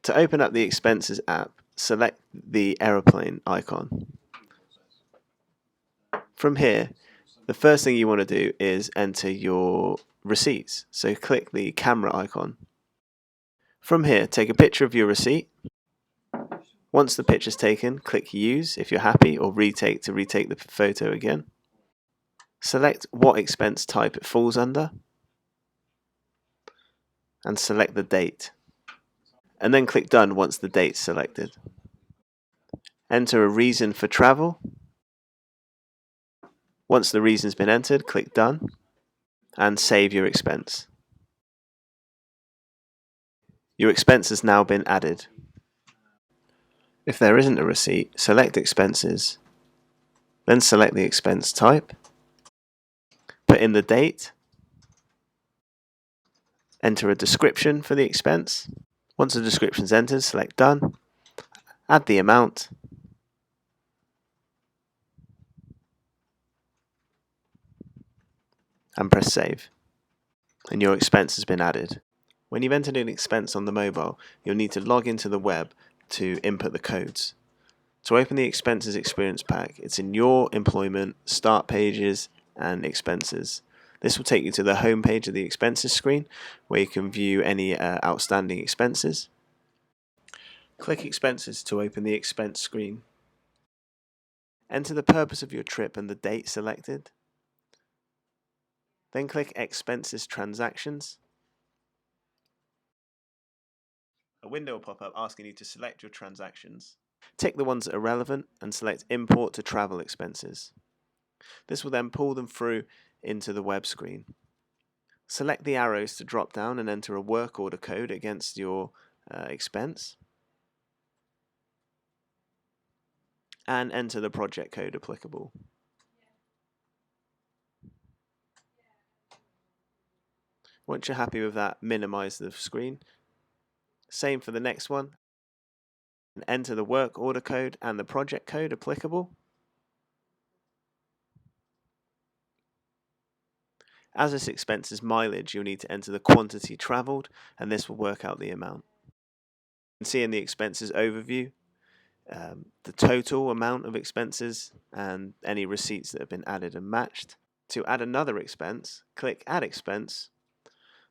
To open up the Expenses app, select the aeroplane icon. From here, the first thing you want to do is enter your receipts. So click the camera icon. From here, take a picture of your receipt. Once the picture's taken, click Use if you're happy, or Retake to retake the photo again. Select what expense type it falls under, and select the date. And then click Done once the date's selected. Enter a reason for travel. Once the reason's been entered, click Done, and save your expense. Your expense has now been added. If there isn't a receipt, select Expenses, then select the expense type, put in the date, enter a description for the expense. Once the description's entered, select Done, add the amount, and press Save. And your expense has been added. When you've entered an expense on the mobile, you'll need to log into the web to input the codes. To open the Expenses Experience Pack, it's in Your Employment, Start Pages, and Expenses. This will take you to the home page of the Expenses screen, where you can view any outstanding expenses. Click Expenses to open the expense screen. Enter the purpose of your trip and the date selected. Then click Expenses Transactions. A window will pop up asking you to select your transactions. Tick the ones that are relevant and select Import to Travel Expenses. This will then pull them through into the web screen. Select the arrows to drop down and enter a work order code against your expense. And enter the project code applicable. Once you're happy with that, minimize the screen. Same for the next one. And enter the work order code and the project code applicable. As this expense is mileage, you'll need to enter the quantity travelled, and this will work out the amount. You can see in the expenses overview the total amount of expenses and any receipts that have been added and matched. To add another expense, click Add Expense,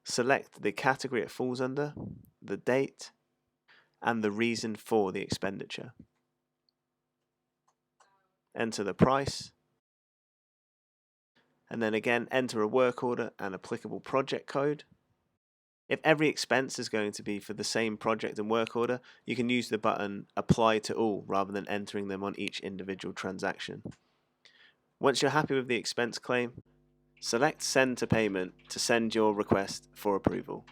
select the category it falls under, the date, and the reason for the expenditure. Enter the price, and then again enter a work order and applicable project code. If every expense is going to be for the same project and work order, you can use the button Apply to All rather than entering them on each individual transaction. Once you're happy with the expense claim, select Send to Payment to send your request for approval.